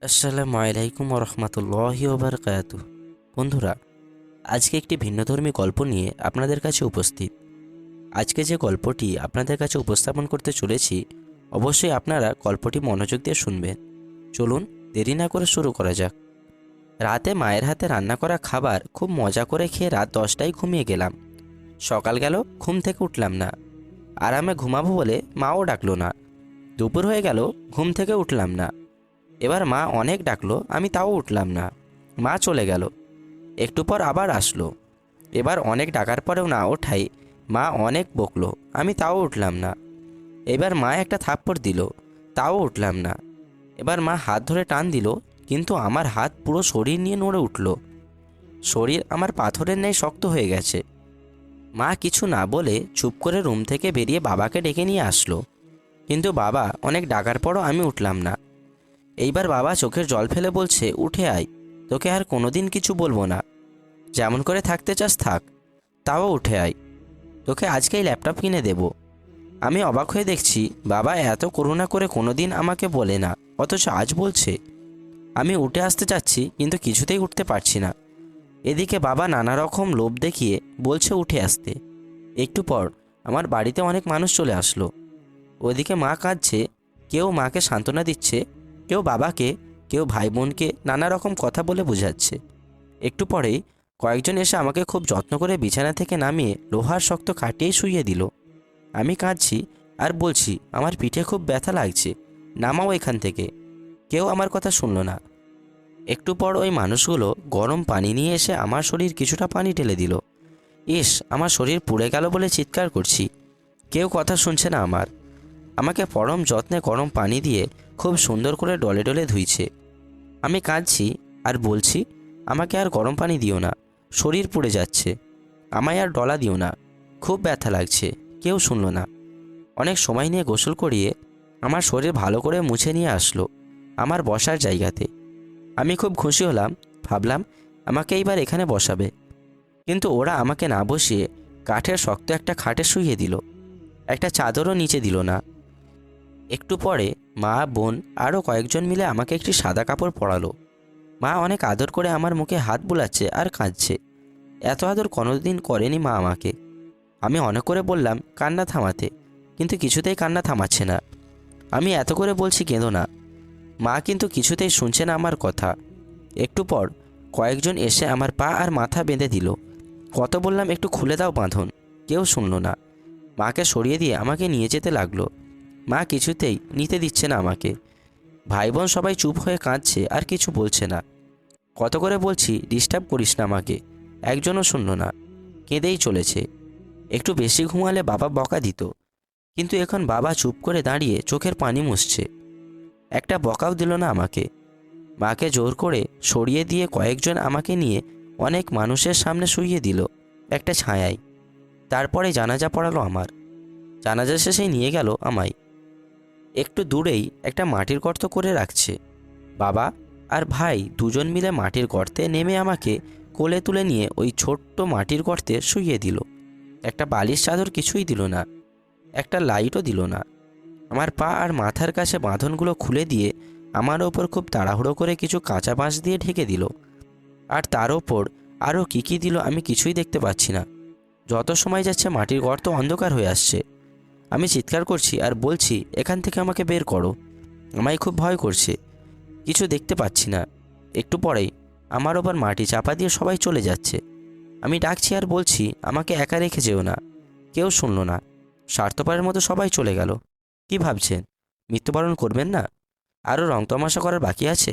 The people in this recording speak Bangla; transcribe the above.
আসসালামু আলাইকুম রহমতুল্লাহি ওবারকাতুহ। বন্ধুরা, আজকে একটি ভিন্নধর্মী গল্প নিয়ে আপনাদের কাছে উপস্থিত। আজকে যে গল্পটি আপনাদের কাছে উপস্থাপন করতে চলেছি, অবশ্যই আপনারা গল্পটি মনোযোগ দিয়ে শুনবেন। চলুন দেরি না করে শুরু করা যাক। রাতে মায়ের হাতে রান্না করা খাবার খুব মজা করে খেয়ে রাত 10টায় ঘুমিয়ে গেলাম। সকাল গেল, ঘুম থেকে উঠলাম না। আরামে ঘুমাবো বলে মাও ডাকলো না। দুপুর হয়ে গেল, ঘুম থেকে উঠলাম না। এবার মা অনেক ডাকলো, আমি তাও উঠলাম না। মা চলে গেল। একটু পর আবার আসলো। এবার অনেক ডাকার পরেও না ওঠাই মা অনেক বকলো, আমি তাও উঠলাম না। এবার মা একটা থাপ্পড় দিল, তাও উঠলাম না। এবার মা হাত ধরে টান দিল, কিন্তু আমার হাত পুরো শরীর নিয়ে নড়ে উঠল। শরীর আমার পাথরের ন্যায় শক্ত হয়ে গেছে। মা কিছু না বলে চুপ করে রুম থেকে বেরিয়ে বাবাকে ডেকে নিয়ে আসলো। কিন্তু বাবা অনেক ডাকার পরও আমি উঠলাম না। এইবার বাবা চোখের জল ফেলে বলছে, উঠে আয়, তোকে আর কোনোদিন কিছু বলবো না। যেমন করে থাকতে চাস থাক, তাও উঠে আয়, তোকে আজকেই ল্যাপটপ কিনে দেব। আমি অবাক হয়ে দেখছি বাবা এত করুণা করে কোনোদিন আমাকে বলে না, অথচ আজ বলছে। আমি উঠে আসতে চাচ্ছি, কিন্তু কিছুতেই উঠতে পারছি না। এদিকে বাবা নানা রকম লোভ দেখিয়ে বলছে উঠে আসতে। একটু পর আমার বাড়িতে অনেক মানুষ চলে আসলো। ওদিকে মা কাঁদছে, কেউ মাকে সান্ত্বনা দিচ্ছে, কেউ বাবাকে, কেউ ভাই বোনকে নানা রকম কথা বলে বোঝাচ্ছে। একটু পরেই কয়েকজন এসে আমাকে খুব যত্ন করে বিছানা থেকে নামিয়ে লোহার শক্ত খাটিয়ে শুইয়ে দিল। আমি কাঁদছি আর বলছি আমার পিঠে খুব ব্যথা লাগছে, নামাও এখান থেকে। কেউ আমার কথা শুনল না। একটু পর ওই মানুষগুলো গরম পানি নিয়ে এসে আমার শরীর কিছুটা পানি ঢেলে দিল। ইস, আমার শরীর পুড়ে গেল বলে চিৎকার করছি। কেউ কথা শুনছে না আমার। আমাকে পরম যত্নে গরম পানি দিয়ে খুব সুন্দর করে ডলে ডলে ধুইছে। আমি কাঁদছি আর বলছি, আমাকে আর গরম পানি দিও না, শরীর পুড়ে যাচ্ছে, আমায় আর ডলা দিও না, খুব ব্যথা লাগছে। কেউ শুনল না। অনেক সময় নিয়ে গোসল করিয়ে আমার শরীর ভালো করে মুছে নিয়ে আসলো আমার বসার জায়গাতে। আমি খুব খুশি হলাম, ভাবলাম আমাকে এইবার এখানে বসাবে। কিন্তু ওরা আমাকে না বসিয়ে কাঠের শক্ত একটা খাটে শুইয়ে দিল, একটা চাদরও নিচে দিল না। একটু পরে মা, বোন আরও কয়েকজন মিলে আমাকে একটি সাদা কাপড় পরালো। মা অনেক আদর করে আমার মুখে হাত বুলাচ্ছে আর কাঁদছে। এত আদর কোনোদিন করেনি মা আমাকে। আমি অনেক করে বললাম কান্না থামাতে, কিন্তু কিছুতেই কান্না থামাচ্ছে না। আমি এত করে বলছি কেঁদো না, মা কিন্তু কিছুতেই শুনছে না আমার কথা। একটু পর কয়েকজন এসে আমার পা আর মাথা বেঁধে দিল। কত বললাম একটু খুলে দাও বাঁধন, কেউ শুনল না। মাকে সরিয়ে দিয়ে আমাকে নিয়ে যেতে লাগলো। মা কিছুতেই নিতে দিচ্ছে না আমাকে। ভাই বোন সবাই চুপ হয়ে কাঁদছে আর কিছু বলছে না। কত করে বলছি ডিস্টার্ব করিস না আমাকে, একজনও শুনল না, কেঁদেই চলেছে। একটু বেশি ঘুমালে বাবা বকা দিত, কিন্তু এখন বাবা চুপ করে দাঁড়িয়ে চোখের পানি মুছছে, একটা বকাও দিল না আমাকে। মাকে জোর করে সরিয়ে দিয়ে কয়েকজন আমাকে নিয়ে অনেক মানুষের সামনে শুইয়ে দিল একটা ছায়ায়। তারপরে জানাজা পড়ালো আমার। জানাজা শেষেই নিয়ে গেল আমায়। একটু দূরেই একটা মাটির গর্ত করে রাখছে। বাবা আর ভাই দুজন মিলে মাটির গর্তে নেমে আমাকে কোলে তুলে নিয়ে ওই ছোট্ট মাটির গর্তে শুইয়ে দিল। একটা বালিশ চাদর কিছুই দিল না, একটা লাইটও দিল না। আমার পা আর মাথার কাছে বাঁধনগুলো খুলে দিয়ে আমার ওপর খুব তাড়াহুড়ো করে কিছু কাঁচা বাঁশ দিয়ে ঢেকে দিল। আর তার ওপর আরও কী কী দিল আমি কিছুই দেখতে পাচ্ছি না। যত সময় যাচ্ছে মাটির গর্ত অন্ধকার হয়ে আসছে। আমি চিৎকার করছি আর বলছি এখান থেকে আমাকে বের করো, আমায় খুব ভয় করছে, কিছু দেখতে পাচ্ছি না। একটু পরেই আমার ওপর মাটি চাপা দিয়ে সবাই চলে যাচ্ছে। আমি ডাকছি আর বলছি আমাকে একা রেখে যেও না, কেউ শুনল না। স্বার্থপরের মতো সবাই চলে গেল। কি ভাবছেন, মৃত্যুবরণ করবেন না? আরও রং তামাশা করার বাকি আছে?